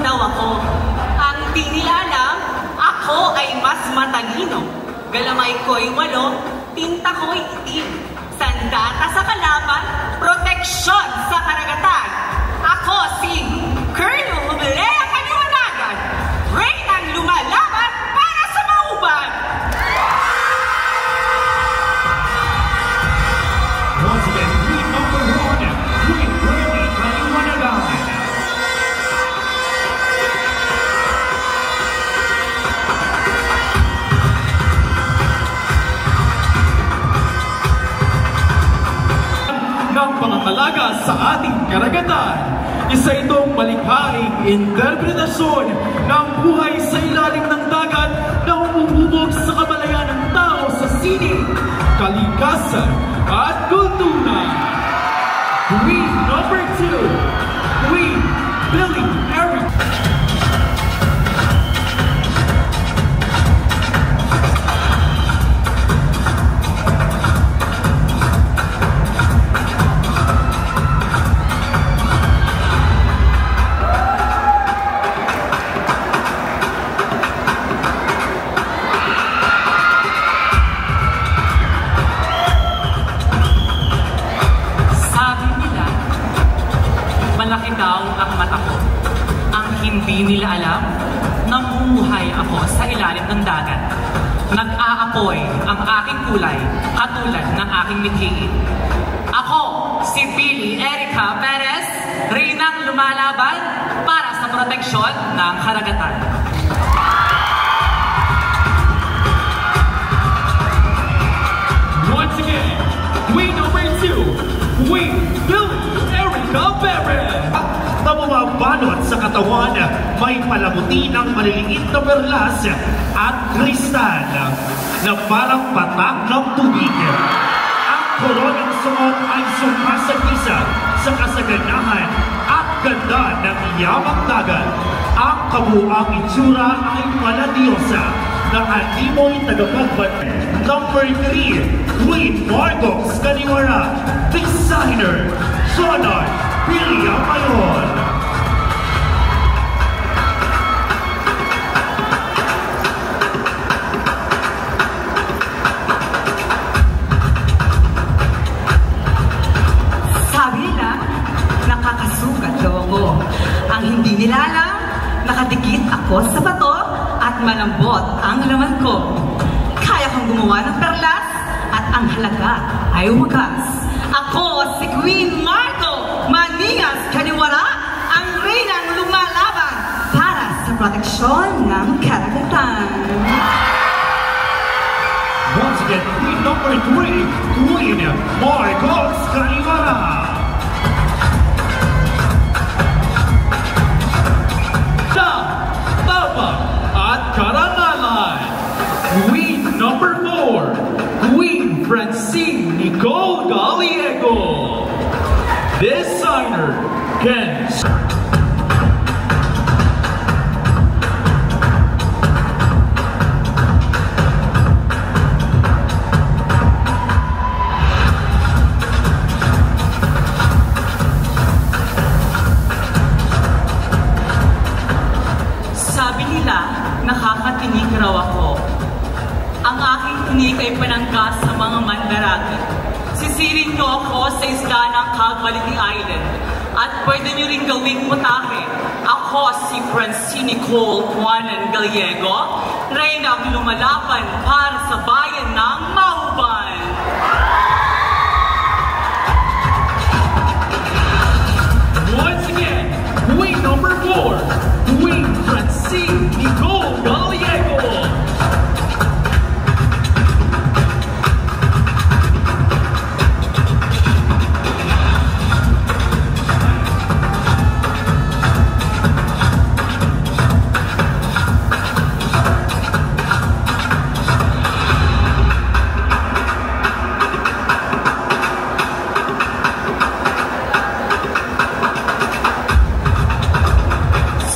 daw ako. Ang di nila alam, ako ay mas matalino. Galamay ko'y 8, tinta ko'y itim. Sandata sa kalaban, proteksyon sa karagatan. Ako si Colonel Humelea Kaliwanagan, Reynang lumalaban para sa mauban. Once again, Queen number 1, Queen Reynang Kaliwanagan. Ng pangangalaga sa ating karagatan. Isa itong malikhaing interpretasyon ng buhay sa ilalim ng dagat na umububog sa kamalayan ng tao sa sining, kalikasan at kultura. Queen number 2, Queen Billy Eric. Malaki daw ang mata ko. Ang hindi nila alam, namumuhay ako sa ilalim ng dagat. Nag-aapoy ang aking kulay, katulad ng aking mithiin. Ako, si Billy Erica Perez, Reynang lumalaban para sa proteksyon ng karagatan. Once again, Queen number 2, Queen Billy Erica Perez. Na bumabalot sa katawan, may palamuti ng maliliit na perlas at kristal na parang patak ng tubig. Ang koronang suot ay sumasagisa sa kasaganahan at ganda ng iyamang dagat. Ang kabuang itsura ay paladiosa na animoy tagapagbatid. Number 3, Queen Marcos Kaniwara, designer, Sonar Villamayon. Sabi nila, nakakasugat daw ako. Ang hindi nila alam, nakadikit ako sa bato at malambot ang laman ko. Kaya kong gumawa ng perlas at ang halaga ay wagas. Ako si Queen Marco Maningas Kaniwara, ang reynang lumalaban para sa proteksyon ng karagatan. Once again, Queen number 3, Queen Marcos Kaniwara. Sa tabang at karangalan, Queen number 4, Queen Francine Nicole Gallego, designer Ken. Sabi nila, nakakatinig raw ako. Ang aking tinig ay pananggas sa mga mandaraki. Sisiring niyo ako sa isla ng Cagbaliti Island at pwede niyo rin gawing putahe. Ako si Francine Nicole Juanan Gallego, reynang lumalaban para sa bayan ng Mauban. Once again, Queen number 4, Queen Francine Nicole Gallego.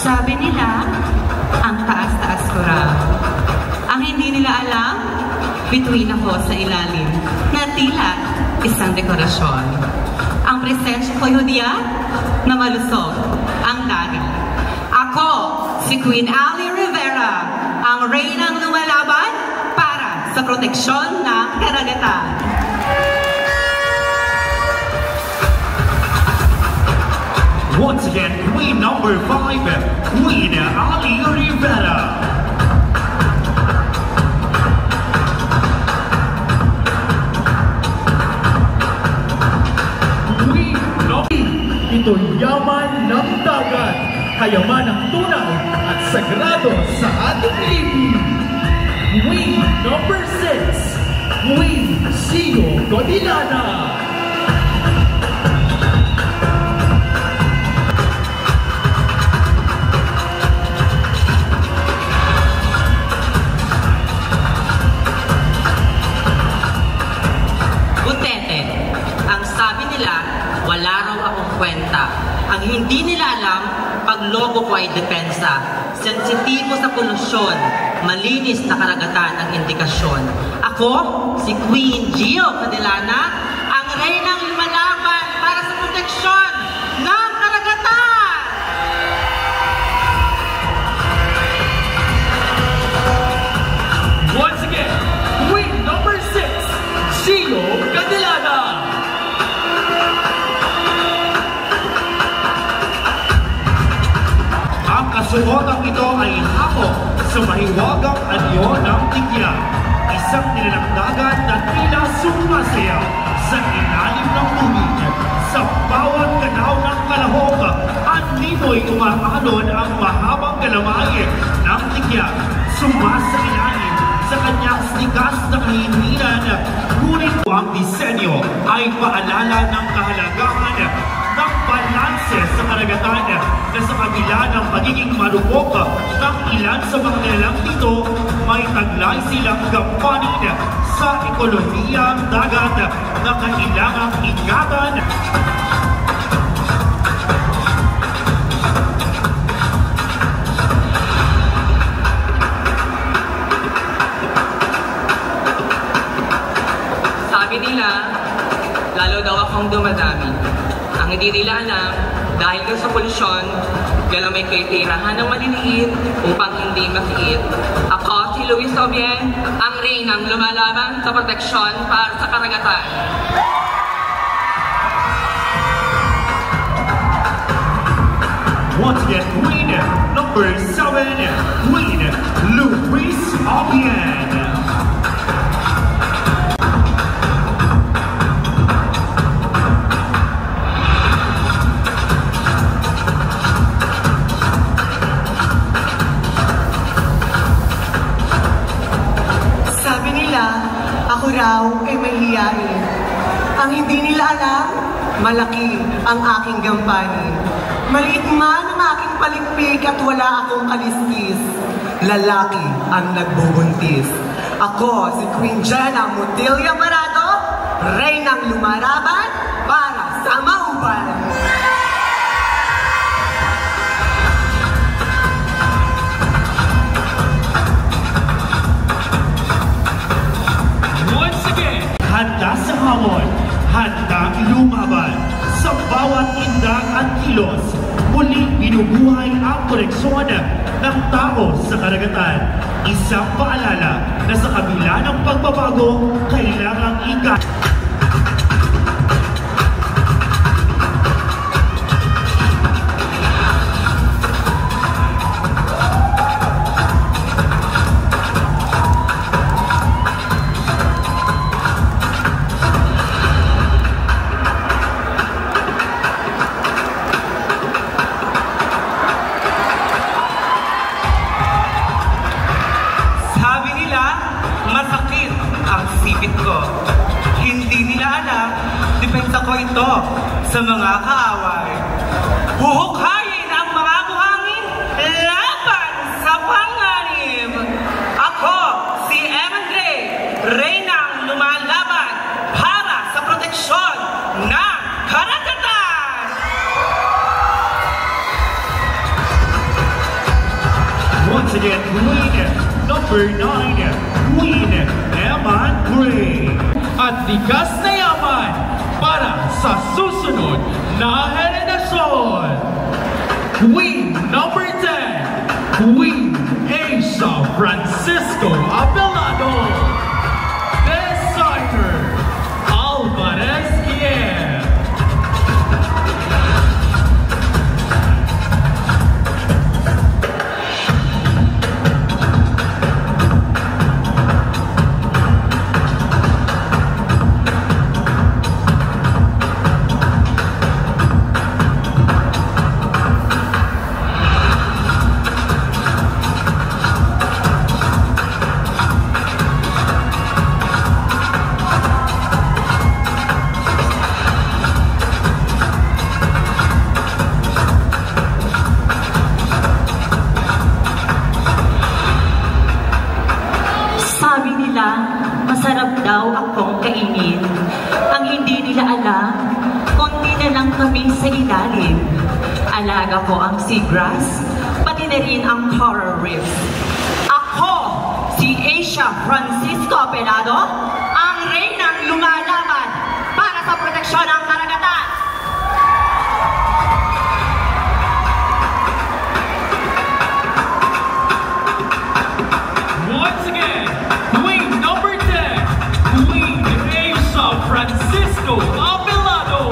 Sabi nila, ang taas-taas ko raw. Ang hindi nila alam, bituin ako sa ilalim na tila isang dekorasyon. Ang presensya ko'y hudiya na malusog ang dagat. Ako si Queen Ali Rivera, ang reynang lumalaban para sa proteksyon ng karagatan. Once again, Queen number 5, Queen Ali Rivera. Ito'y yaman ng dagat, kayamanang tunay at sagrado sa ating libing. Queen number 6, Queen Sio Godilana. Wala raw akong kwenta. Ang hindi nila alam, pag logo ko ay depensa. Sensitibo sa polusyon, malinis na karagatan ang indikasyon. Ako, si Queen Gio Godilana, ang reynang lumalaban para sa proteksyon ng karagatan! Once again, Queen number 6, Gio Godilana. Ang kasuotang ito ay hamok sa mahiwagang anyo ng tigya. Isang nilalagdagan na tila sumasayaw sa ilalim ng tubig. Sa bawat ganaw ng kalahok, animoy umaalon ang mahabang galamay ng tigya. Sumasailalim sa kanyang sikas na kahinhinan. Ngunit ang disenyo ay paalala ng kahalagahan ng balanse sa karagatan na sa kabila ng pagiging marupok ng ilan sa mga nilalang dito, may taglay silang gampanin sa ekonomiyang dagat na kailangang ingatan. Sabi nila, lalo daw akong dumadami. Ang hindi nila alam, dahil sa polusyon, kaya may kaitirahan ng maliliit upang hindi makiit. Ako, si Luis Obien, ang reynang lumalaban sa proteksyon para sa karagatan. Once again, Queen number 7, Queen Luis Obien. Ako raw ay mahihiyain. Ang hindi nila alam, malaki ang aking gampanin. Maliit man ang aking palikpik at wala akong kaliskis. Lalaki ang nagbubuntis. Ako si Queen Jenna Motilia Parado, reynang lumaraban para sa mauban. Handa sa hamon, handa lumaban. Sa bawat indak at kilos, muling binubuhay ang koneksyon ng tao sa karagatan. Isang paalala na sa kabila ng pagbabago, kailangang ikat. Masakit ang sipit ko. Hindi nila alam, depensa ko ito sa mga kaaway. Huhukhayin ang mga buhangin laban sa panganib. Ako, si Evan Gray, reynang lumalaban para sa proteksyon ng karagatan. Once again, Queen number 9, Queen Evan Gray. At likas na yaman para sa susunod na heredasyon. Queen number 10, Queen Asia Francisco Abelardo. Designer Alvarez Kier. Masarap daw akong kainin. Ang hindi nila alam, konti na lang kami sa ilalim. Alaga ko ang seagrass, pati na rin ang coral reef. Ako, si Asia Francisco Abelardo, ang reynang lumalaban para sa proteksyon ng karagatan. Once again, Queen number 10, Queen Asia Francisco Abelardo.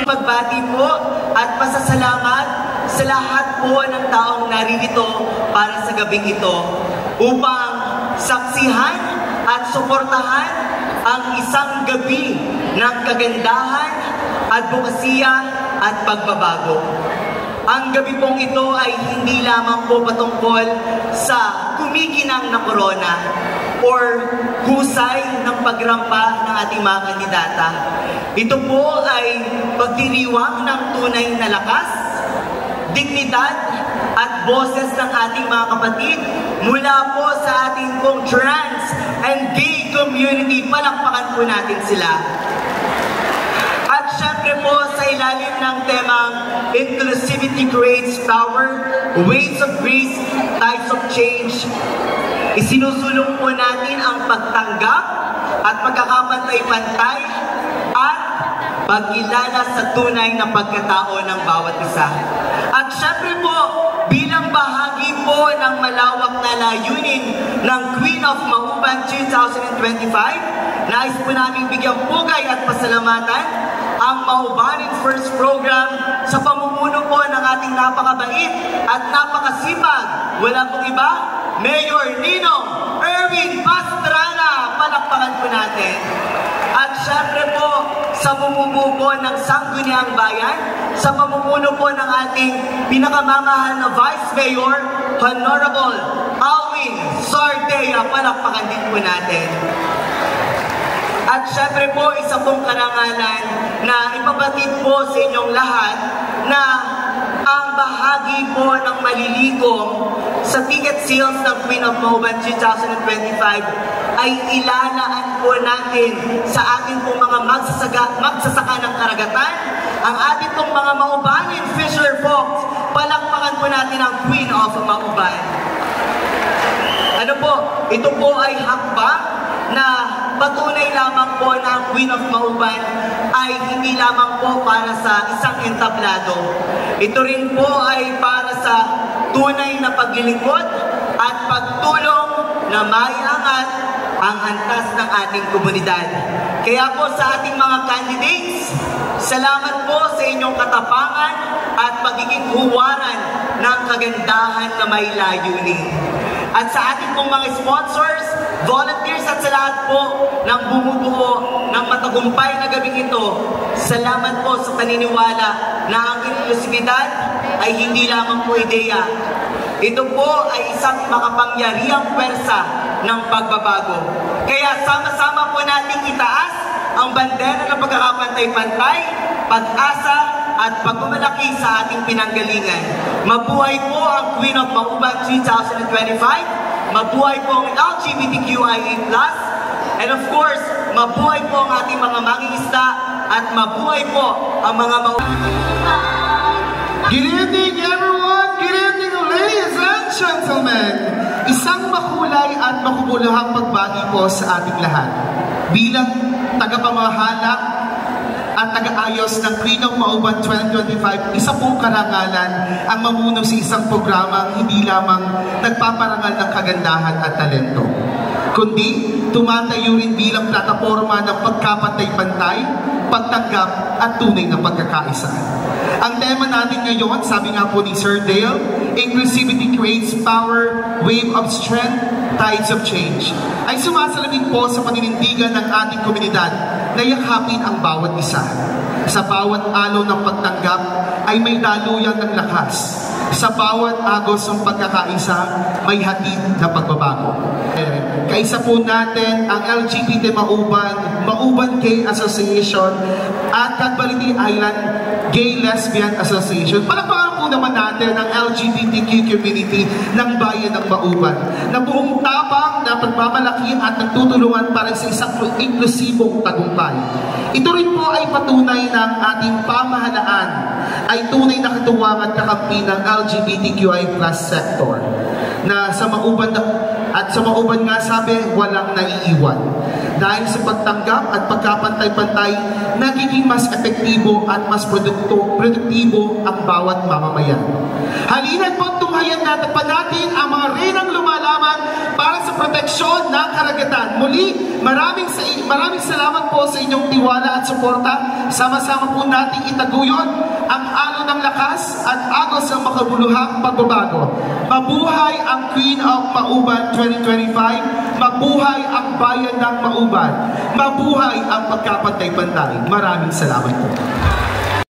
pagbati po at pasasalamat sa lahat po ng taong naririto para sa gabing ito upang saksihan at suportahan ang isang gabi ng kagandahan, advokasya at pagbabago. Ang gabi pong ito ay hindi lamang po patungkol sa kumikinang na korona or husay ng pagrampa ng ating mga kandidata. Ito po ay pagdiriwang ng tunay na lakas, dignidad at boses ng ating mga kapatid mula po sa ating pong trans and gay community. Palakpakan po natin sila. At syempre po sa ilalim ng temang Inclusivity Creates Power, Waves of Grace, Tides of Change, isinusulong po natin ang pagtanggap at pagkakapantay-pantay at pagkilala sa tunay na pagkatao ng bawat isa. At syempre po, bilang bahagi po ng malawak na layunin ng Queen of Mauban 2025. Nais po namin bigyang pugay at pasalamatan ang Maubanin First Program sa pamumuno po ng ating napakabait at napakasipag. Wala pong iba, Mayor Ninong Erwin Pastrana. Palakpakan po natin. At syempre po, sa pamumuno po ng Sangguniang Bayan, sa pamumuno po ng ating pinakamamahal na Vice Mayor, Honorable Alwin Sardea. Palakpakan din po natin. At syempre po, isa pong karangalan na ipabatid po sa inyong lahat na ang bahagi po ng malilikom sa ticket sales ng Queen of Mauban 2025 ay ilalaan po natin sa ating pong mga magsasaka ng karagatan, ang ating pong mga Maubanin fisher folks. Palakpakan po natin ang Queen of Mauban. Ano po, ito po ay hakbang na patunay lamang po na ang Queen of Mauban ay hindi lamang po para sa isang entablado. Ito rin po ay para sa tunay na paglilingkod at pagtulong na maiangat ang antas ng ating komunidad. Kaya po sa ating mga candidates, salamat po sa inyong katapangan at pagiging huwaran ng kagandahan na may layunin. At sa ating pong mga sponsors, volunteers at sa lahat po ng bumubuo ng matagumpay na gabing ito, salamat po sa paniniwala na ang inklusibidad ay hindi lamang po ideya. Ito po ay isang makapangyarihang pwersa ng pagbabago. Kaya sama-sama po nating itaas ang bandera ng pagkakapantay-pantay, pag-asa at pagmamalaki sa ating pinanggalingan. Mabuhay po ang Queen of Mauban 2025. Mabuhay po ang LGBTQIA+. And of course, mabuhay po ang ating mga mangingisda at mabuhay po ang mga Good evening, everyone! Good evening, ladies and gentlemen! Isang makulay at makubuluhang pagbati po sa ating lahat. Bilang tagapamahala at taga-ayos ng Queen of Mauban 2025, isa pong karangalan ang mamuno sa isang programang hindi lamang nagpaparangal ng kagandahan at talento, kundi tumatayo rin bilang plataforma ng pagkapantay-pantay, pagtanggap at tunay na pagkakaisa. Ang tema natin ngayon, sabi nga po ni Sir Dale, Inclusivity Creates Power, Wave of Strength, Tides of Change, ay sumasalamin po sa paninindigan ng ating komunidad na yakapin ang bawat isa. Sa bawat alon ng pagtanggap ay may daluyan ng lakas. Sa bawat agos ng pagkakaisa, may hatid na pagbabago. Kaisa po natin ang LGBT Mauban, Mauban Gay Association at Catbaliti Island Gay Lesbian Association. Palakpakan po naman natin ang LGBTQ community ng bayan ng Mauban na buong tapang na pagmamalaki at nagtutulungan para sa isang inklusibong tagumpay. Ito rin po ay patunay ng ating pamahalaan ay tunay na katuwang at kakampi ng LGBTQI+ sector na sa Mauban at sa Mauban nga sabi, walang naiiwan. Dahil sa pagtanggap at pagkapantay-pantay, nagiging mas epektibo at mas produktibo ang bawat mamamayan. Halina't po tunghayan natin pa natin ang mga renang lumalaban para sa proteksyon ng karagatan. Muli, maraming salamat po sa inyong tiwala at suporta. Sama-sama po nating itaguyod ang alon ng lakas at agos ng makabuluhang pagbabago. Mabuhay ang Queen of Mauban 2025. Mabuhay ang bayan ng Mauban. Mabuhay ang pagkapantay-pantay. Maraming salamat po.